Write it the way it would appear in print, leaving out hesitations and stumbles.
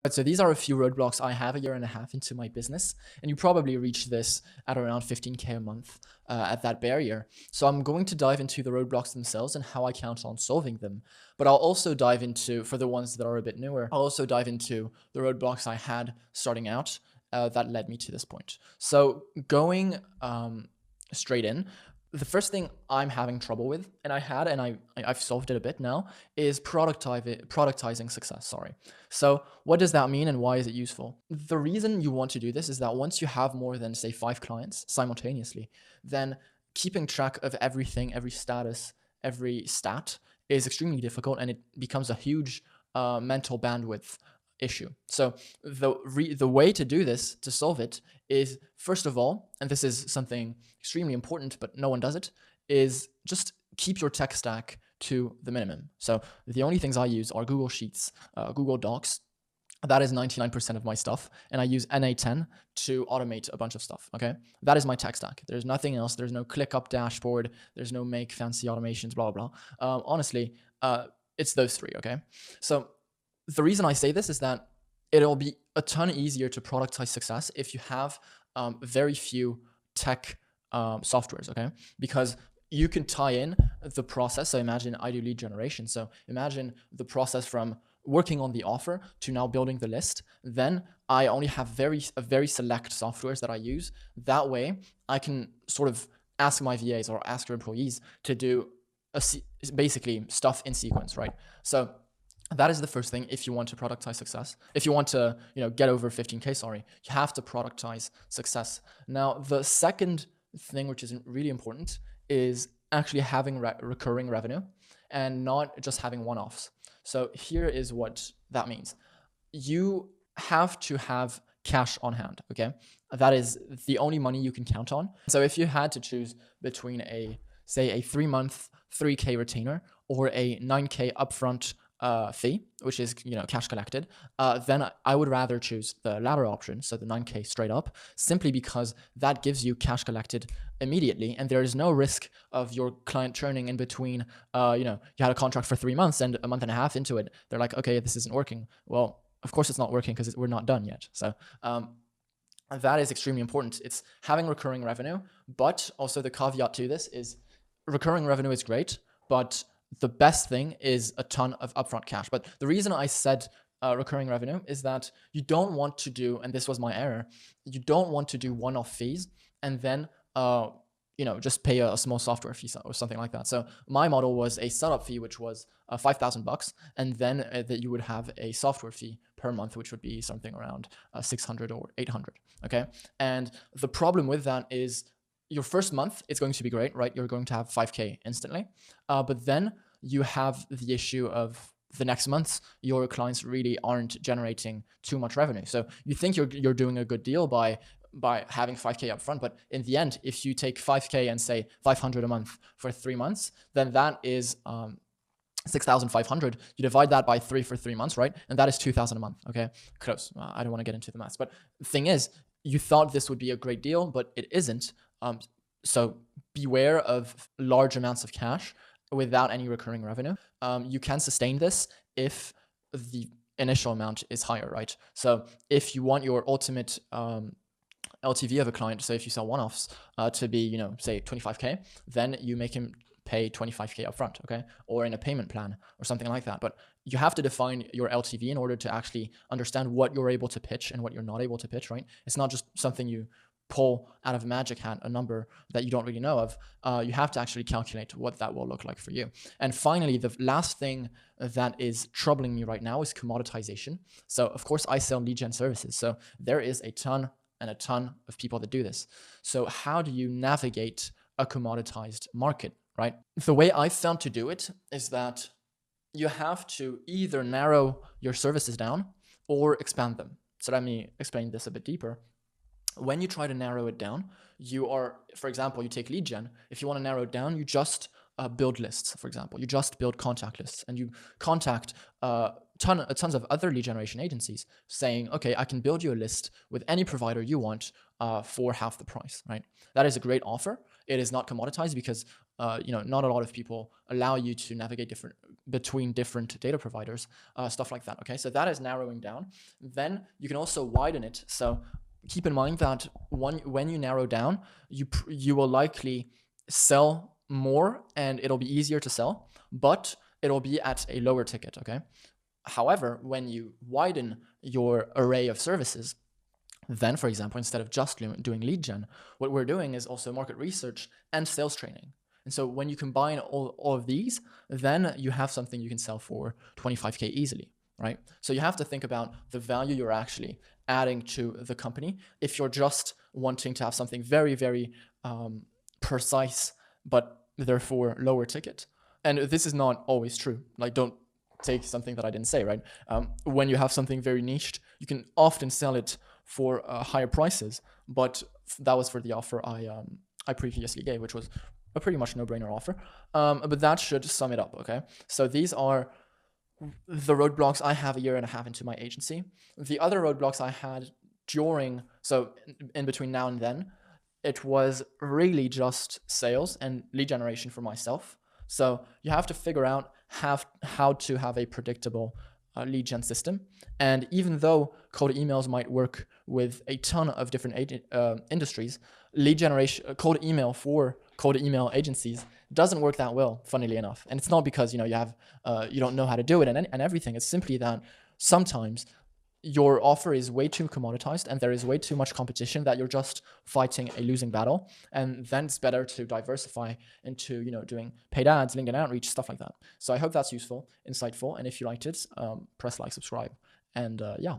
Right, so these are a few roadblocks I have a year and a half into my business, and you probably reach this at around 15K a month at that barrier. So I'm going to dive into the roadblocks themselves and how I count on solving them. But I'll also dive into, for the ones that are a bit newer, I'll also dive into the roadblocks I had starting out that led me to this point. So going straight in, the first thing I'm having trouble with, and I've solved it a bit now, is productizing success. Sorry. So what does that mean and why is it useful? The reason you want to do this is that once you have more than, say, 5 clients simultaneously, then keeping track of everything, every status, every stat is extremely difficult, and it becomes a huge mental bandwidth issue. So the way to do this, to solve it, is first of all, and this is something extremely important, but no one does it, is just keep your tech stack to the minimum. So the only things I use are Google Sheets, Google Docs. That is 99% of my stuff. And I use NA10 to automate a bunch of stuff, okay? That is my tech stack. There's nothing else. There's no ClickUp dashboard. There's no make fancy automations, blah, blah, blah. Honestly, it's those three, okay? So the reason I say this is that it'll be a ton easier to productize success if you have very few tech softwares, okay? Because you can tie in the process. So imagine I do lead generation. So imagine the process from working on the offer to now building the list. Then I only have a very select softwares that I use. That way I can sort of ask my VAs or ask your employees to do basically stuff in sequence, right? So that is the first thing if you want to productize success. If you want to, get over 15K, sorry, you have to productize success. Now, the second thing, which is really important, is actually having recurring revenue and not just having one-offs. So here is what that means. You have to have cash on hand, okay? That is the only money you can count on. So if you had to choose between say a 3-month 3K retainer or a 9K upfront fee, which is cash collected, then I would rather choose the latter option, so the 9K straight up, simply because that gives you cash collected immediately, and there is no risk of your client churning in between. You had a contract for 3 months, and a month and a half into it, they're like, okay, this isn't working. Well, of course it's not working because we're not done yet. So that is extremely important. It's having recurring revenue, but also the caveat to this is recurring revenue is great, but the best thing is a ton of upfront cash. But the reason I said recurring revenue is that you don't want to do, and this was my error, you don't want to do one-off fees and then just pay a small software fee or something like that. So my model was a setup fee, which was $5,000, and then that you would have a software fee per month, which would be something around 600 or 800. Okay, and the problem with that is your first month, it's going to be great, right? You're going to have 5K instantly. But then you have the issue of the next months, your clients really aren't generating too much revenue. So you think you're doing a good deal by having 5K upfront, but in the end, if you take 5K and say 500 a month for 3 months, then that is 6,500. You divide that by 3 for 3 months, right? And that is 2,000 a month. Okay, close. I don't want to get into the maths, but the thing is, you thought this would be a great deal, but it isn't. So beware of large amounts of cash without any recurring revenue. You can sustain this if the initial amount is higher, right? So if you want your ultimate LTV of a client, so if you sell one-offs to be, say 25K, then you make him pay 25K upfront, okay? Or in a payment plan or something like that. But you have to define your LTV in order to actually understand what you're able to pitch and what you're not able to pitch, right? It's not just something you pull out of a magic hat, a number that you don't really know of. You have to actually calculate what that will look like for you. And finally, the last thing that is troubling me right now is commoditization. So of course I sell lead gen services. So there is a ton of people that do this. So how do you navigate a commoditized market, right? The way I've found to do it is that you have to either narrow your services down or expand them. So let me explain this a bit deeper. When you try to narrow it down, for example, you take lead gen. If you want to narrow it down, you just build lists, for example. You just build contact lists and you contact tons of other lead generation agencies saying, okay, I can build you a list with any provider you want for half the price, right? That is a great offer. It is not commoditized because not a lot of people allow you to navigate between different data providers, stuff like that. Okay, so that is narrowing down. Then you can also widen it. So keep in mind that when you narrow down, you will likely sell more and it'll be easier to sell, but it'll be at a lower ticket. Okay. However, when you widen your array of services, then, for example, instead of just doing lead gen, what we're doing is also market research and sales training. And so when you combine all of these, then you have something you can sell for 25K easily, right? So you have to think about the value you're actually adding to the company. If you're just wanting to have something very, very precise, but therefore lower ticket, and this is not always true. Like, don't take something that I didn't say, right? When you have something very niched, you can often sell it for higher prices, but that was for the offer I previously gave, which was a pretty much no-brainer offer. But that should sum it up, okay? So these are the roadblocks I have a year and a half into my agency. The other roadblocks I had so in between now and then, it was really just sales and lead generation for myself. So you have to figure out how to have a predictable lead gen system. And even though cold emails might work with a ton of different industries, lead generation, cold email for cold email agencies doesn't work that well, funnily enough. And it's not because you don't know how to do it and everything. It's simply that sometimes your offer is way too commoditized and there is way too much competition that you're just fighting a losing battle. And then it's better to diversify into, doing paid ads, LinkedIn outreach, stuff like that. So I hope that's useful, insightful. And if you liked it, press like, subscribe. And yeah.